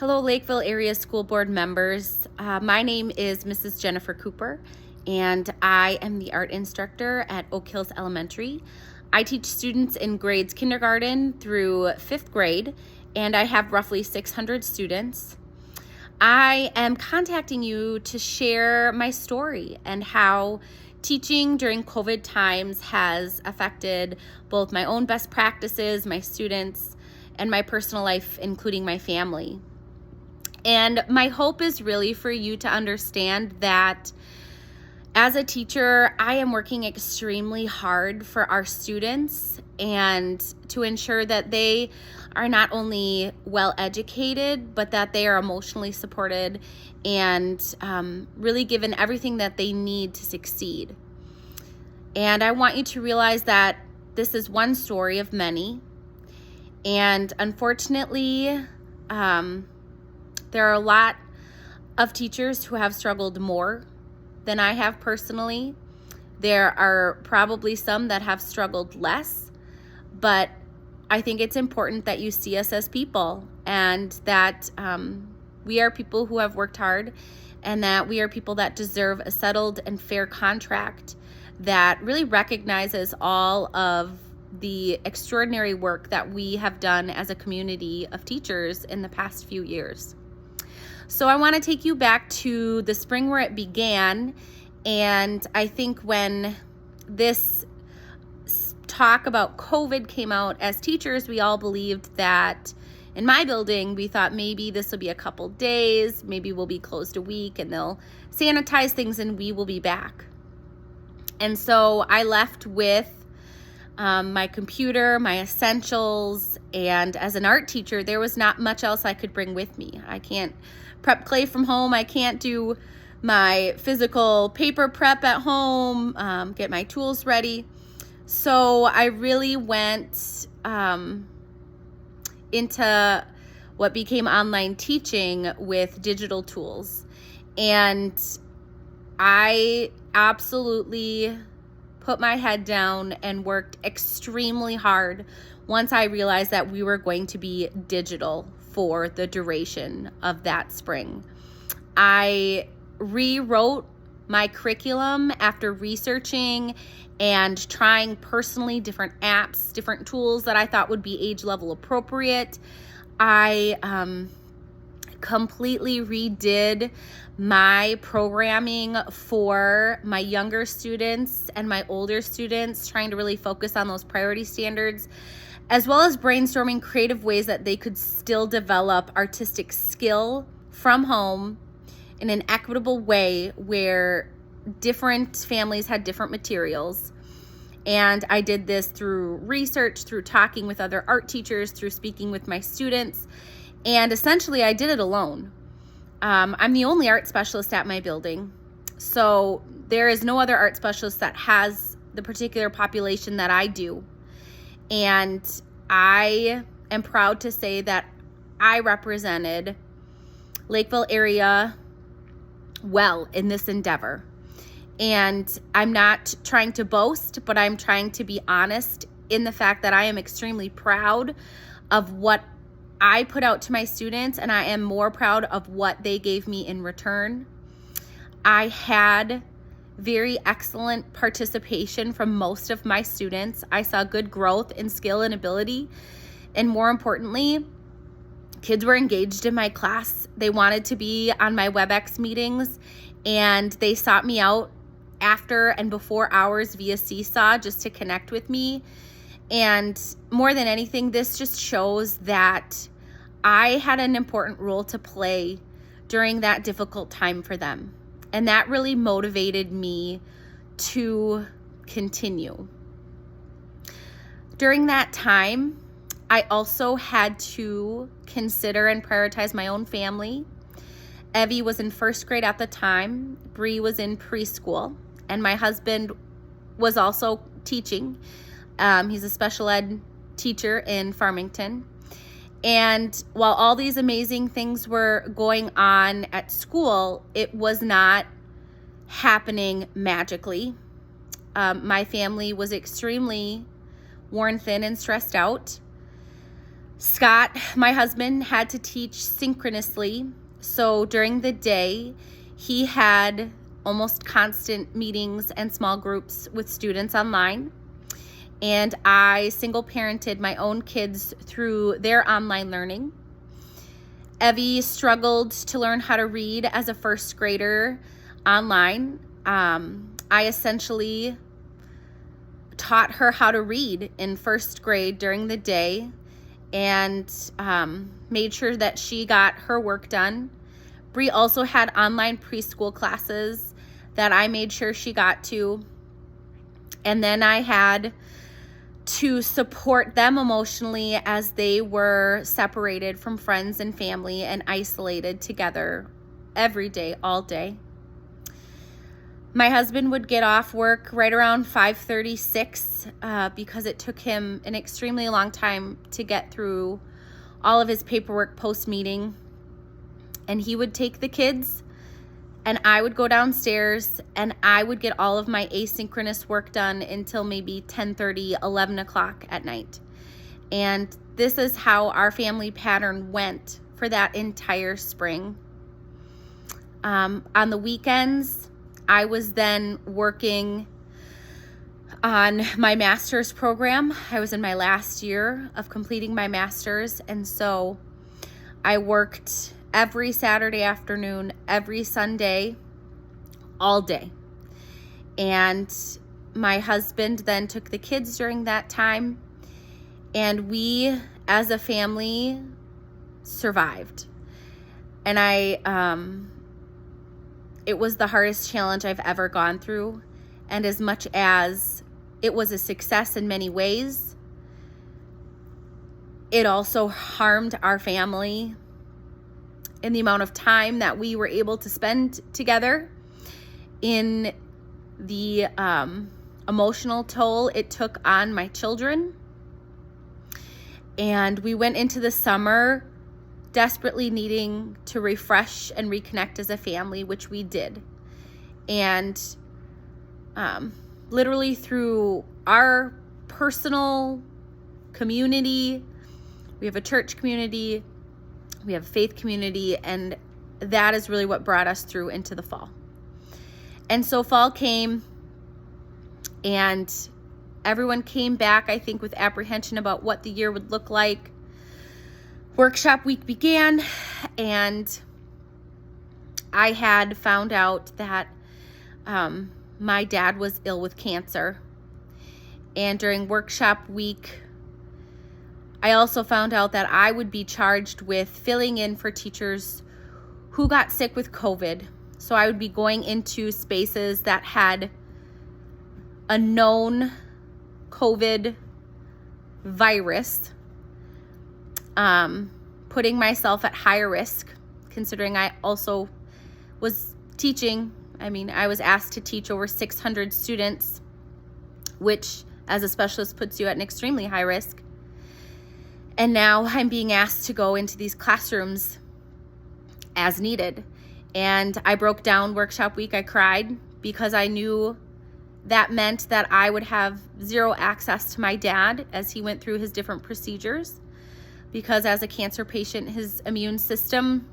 Hello, Lakeville Area School Board members. My name is Mrs. Jennifer Cooper, and I am the art instructor at Oak Hills Elementary. I teach students in grades kindergarten through 5th grade, and I have roughly 600 students. I am contacting you to share my story and how teaching during COVID times has affected both my own best practices, my students, and my personal life, including my family. And my hope is really for you to understand that as a teacher, I am working extremely hard for our students and to ensure that they are not only well educated, but that they are emotionally supported and really given everything that they need to succeed. And I want you to realize that this is one story of many. And unfortunately, there are a lot of teachers who have struggled more than I have personally. There are probably some that have struggled less, but I think it's important that you see us as people and that we are people who have worked hard and that we are people that deserve a settled and fair contract that really recognizes all of the extraordinary work that we have done as a community of teachers in the past few years. So I want to take you back to the spring where it began, and I think when this talk about COVID came out, as teachers, we all believed that in my building, we thought maybe this will be a couple days, maybe we'll be closed a week and they'll sanitize things and we will be back. And so I left with my computer, my essentials, and as an art teacher, there was not much else I could bring with me. I can't prep clay from home. I can't do my physical paper prep at home, get my tools ready. So I really went into what became online teaching with digital tools. And I absolutely put my head down and worked extremely hard once I realized that we were going to be digital for the duration of that spring. I rewrote my curriculum after researching and trying personally different apps, different tools that I thought would be age level appropriate. I completely redid my programming for my younger students and my older students, trying to really focus on those priority standards, as well as brainstorming creative ways that they could still develop artistic skill from home in an equitable way where different families had different materials. And I did this through research, through talking with other art teachers, through speaking with my students, and essentially I did it alone. I'm the only art specialist at my building, so there is no other art specialist that has the particular population that I do. And I am proud to say that I represented Lakeville area well in this endeavor. And I'm not trying to boast, but I'm trying to be honest in the fact that I am extremely proud of what I put out to my students, and I am more proud of what they gave me in return. I had very excellent participation from most of my students. I saw good growth in skill and ability. And more importantly, kids were engaged in my class. They wanted to be on my WebEx meetings, and they sought me out after and before hours via Seesaw just to connect with me. And more than anything, this just shows that I had an important role to play during that difficult time for them. And that really motivated me to continue. During that time, I also had to consider and prioritize my own family. Evie was in 1st grade at the time. Bree was in preschool. And my husband was also teaching. He's a special ed teacher in Farmington. And while all these amazing things were going on at school, it was not happening magically. My family was extremely worn thin and stressed out. Scott, my husband, had to teach synchronously. So during the day, he had almost constant meetings and small groups with students online. And I single parented my own kids through their online learning. Evie struggled to learn how to read as a first grader online. I essentially taught her how to read in first grade during the day and made sure that she got her work done. Bree also had online preschool classes that I made sure she got to. And then I had to support them emotionally as they were separated from friends and family and isolated together every day, all day. My husband would get off work right around 5:36 because it took him an extremely long time to get through all of his paperwork post-meeting. And he would take the kids and I would go downstairs and I would get all of my asynchronous work done until maybe 10:30, 11 o'clock at night. And this is how our family pattern went for that entire spring. On the weekends, I was then working on my master's program. I was in my last year of completing my master's, and so I worked every Saturday afternoon, every Sunday, all day. And my husband then took the kids during that time, and we as a family survived. And it was the hardest challenge I've ever gone through. And as much as it was a success in many ways, it also harmed our family in the amount of time that we were able to spend together, in the emotional toll it took on my children. And we went into the summer desperately needing to refresh and reconnect as a family, which we did. And literally through our personal community, we have a church community, we have a faith community, and that is really what brought us through into the fall. And so fall came, and everyone came back, I think, with apprehension about what the year would look like. Workshop week began, and I had found out that my dad was ill with cancer. And during workshop week, I also found out that I would be charged with filling in for teachers who got sick with COVID. So I would be going into spaces that had a known COVID virus, putting myself at higher risk, considering I also was teaching. I was asked to teach over 600 students, which as a specialist puts you at an extremely high risk. And now I'm being asked to go into these classrooms as needed. And I broke down workshop week. I cried because I knew that meant that I would have zero access to my dad as he went through his different procedures. Because as a cancer patient, his immune system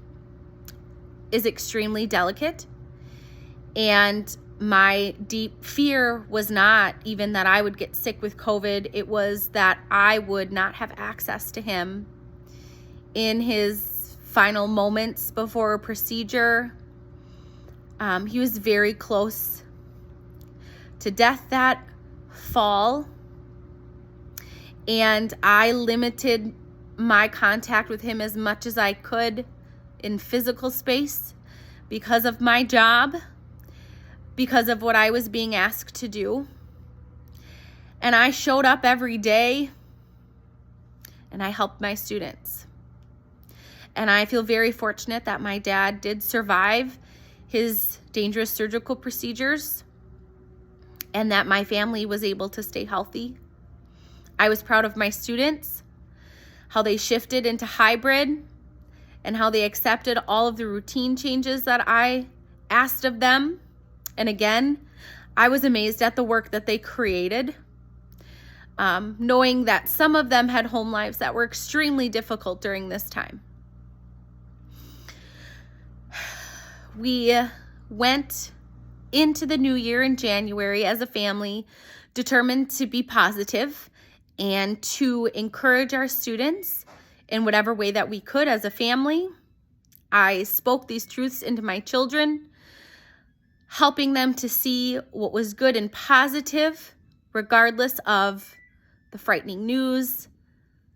is extremely delicate. And my deep fear was not even that I would get sick with COVID. It was that I would not have access to him in his final moments before a procedure. He was very close to death that fall. And I limited my contact with him as much as I could in physical space because of my job, because of what I was being asked to do. And I showed up every day and I helped my students. And I feel very fortunate that my dad did survive his dangerous surgical procedures and that my family was able to stay healthy. I was proud of my students, how they shifted into hybrid and how they accepted all of the routine changes that I asked of them. And again, I was amazed at the work that they created. knowing that some of them had home lives that were extremely difficult during this time. We went into the new year in January as a family, determined to be positive and to encourage our students in whatever way that we could as a family. I spoke these truths into my children, helping them to see what was good and positive, regardless of the frightening news,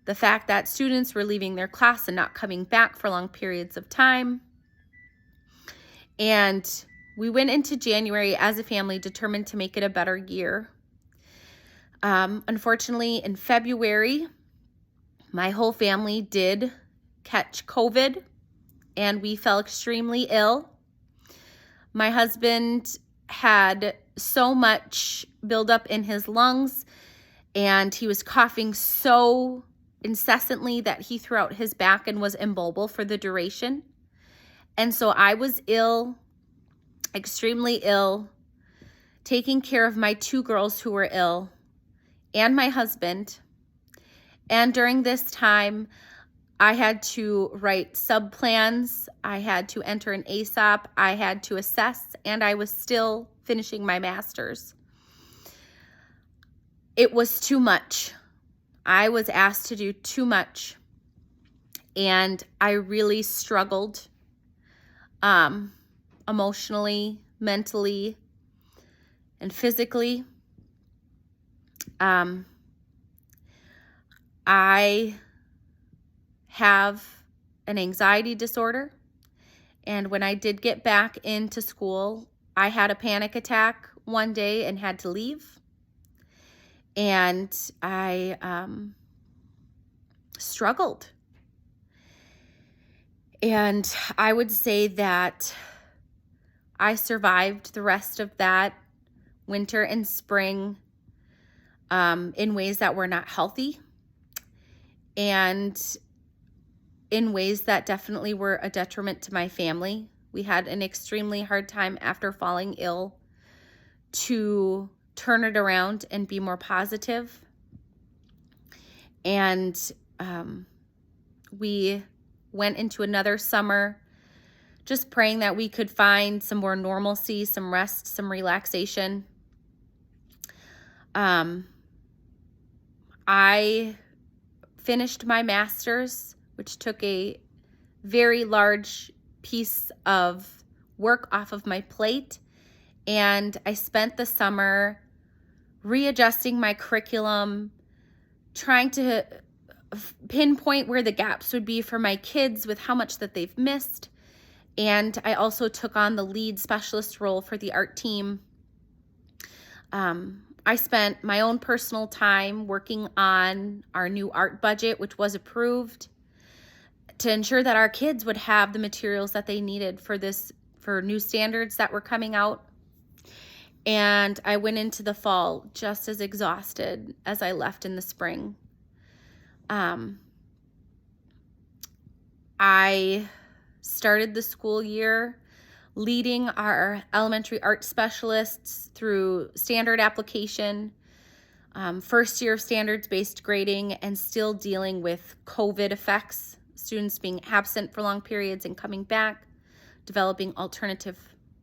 the fact that students were leaving their class and not coming back for long periods of time. And we went into January as a family determined to make it a better year. Unfortunately, in February, my whole family did catch COVID, and we fell extremely ill. My husband had so much buildup in his lungs, and he was coughing so incessantly that he threw out his back and was immobile for the duration. And so I was ill, extremely ill, taking care of my 2 girls who were ill and my husband. And during this time, I had to write sub-plans, I had to enter an ASAP, I had to assess, and I was still finishing my master's. It was too much. I was asked to do too much, and I really struggled emotionally, mentally, and physically. I have an anxiety disorder, and when I did get back into school, I had a panic attack one day and had to leave. And I struggled. And I would say that I survived the rest of that winter and spring in ways that were not healthy, and in ways that definitely were a detriment to my family. We had an extremely hard time after falling ill to turn it around and be more positive. And we went into another summer just praying that we could find some more normalcy, some rest, some relaxation. I finished my master's, which took a very large piece of work off of my plate. And I spent the summer readjusting my curriculum, trying to pinpoint where the gaps would be for my kids with how much that they've missed. And I also took on the lead specialist role for the art team. I spent my own personal time working on our new art budget, which was approved, to ensure that our kids would have the materials that they needed for new standards that were coming out. And I went into the fall just as exhausted as I left in the spring. I started the school year leading our elementary art specialists through standard application, first year of standards-based grading, and still dealing with COVID effects, students being absent for long periods and coming back, developing alternative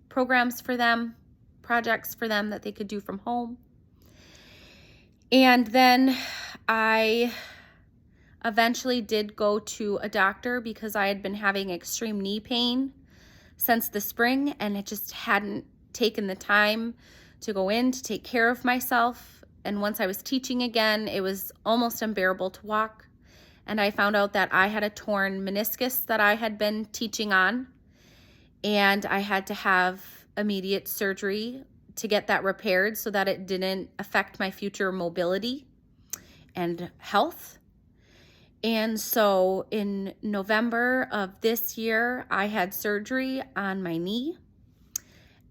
programs for them, projects for them that they could do from home. And then I eventually did go to a doctor because I had been having extreme knee pain since the spring, and it just hadn't taken the time to go in to take care of myself. And once I was teaching again, it was almost unbearable to walk. And I found out that I had a torn meniscus that I had been teaching on, and I had to have immediate surgery to get that repaired so that it didn't affect my future mobility and health. And so in November of this year, I had surgery on my knee,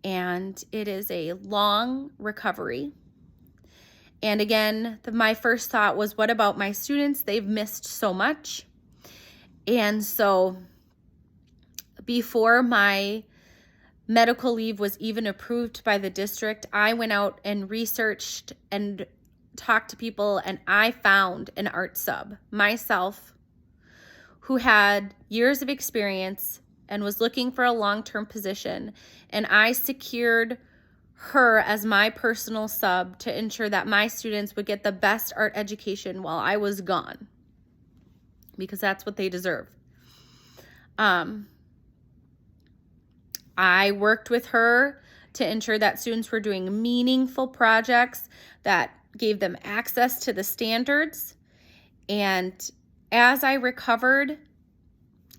and it is a long recovery. And again, my first thought was, what about my students? They've missed so much. And so before my medical leave was even approved by the district, I went out and researched and talked to people, and I found an art sub myself who had years of experience and was looking for a long-term position. And I secured her as my personal sub to ensure that my students would get the best art education while I was gone, because that's what they deserve. I worked with her to ensure that students were doing meaningful projects that gave them access to the standards. And as I recovered,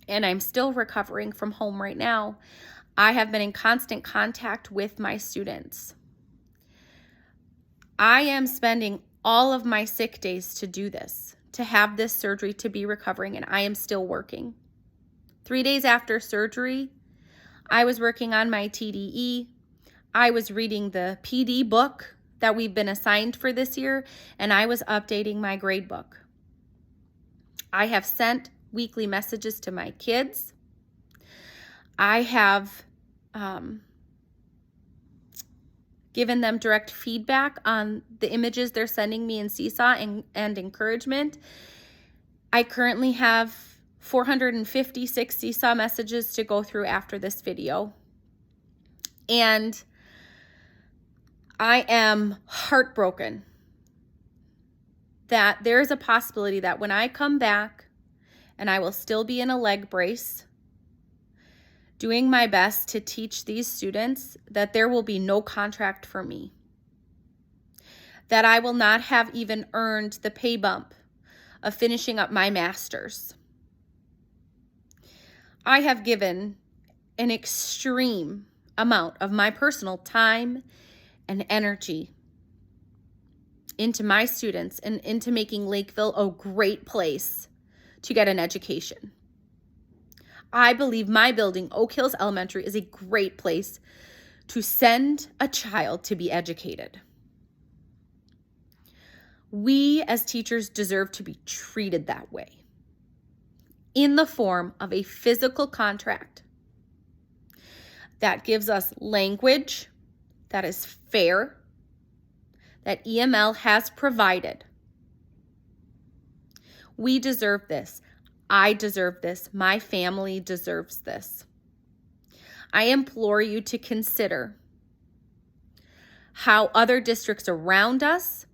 and I'm still recovering from home right now, I have been in constant contact with my students. I am spending all of my sick days to do this, to have this surgery, to be recovering, and I am still working. 3 days after surgery, I was working on my TDE. I was reading the PD book that we've been assigned for this year, and I was updating my grade book. I have sent weekly messages to my kids. I have given them direct feedback on the images they're sending me in Seesaw and encouragement. I currently have 456 Seesaw messages to go through after this video. And I am heartbroken that there is a possibility that when I come back, and I will still be in a leg brace, doing my best to teach these students, that there will be no contract for me. That I will not have even earned the pay bump of finishing up my master's. I have given an extreme amount of my personal time and energy into my students and into making Lakeville a great place to get an education. I believe my building, Oak Hills Elementary, is a great place to send a child to be educated. We as teachers deserve to be treated that way, in the form of a physical contract that gives us language that is fair, that EML has provided. We deserve this. I deserve this. My family deserves this. I implore you to consider how other districts around us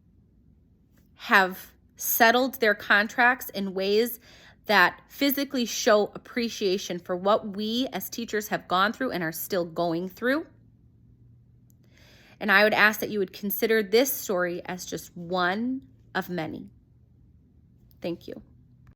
have settled their contracts in ways that physically show appreciation for what we as teachers have gone through and are still going through. And I would ask that you would consider this story as just one of many. Thank you.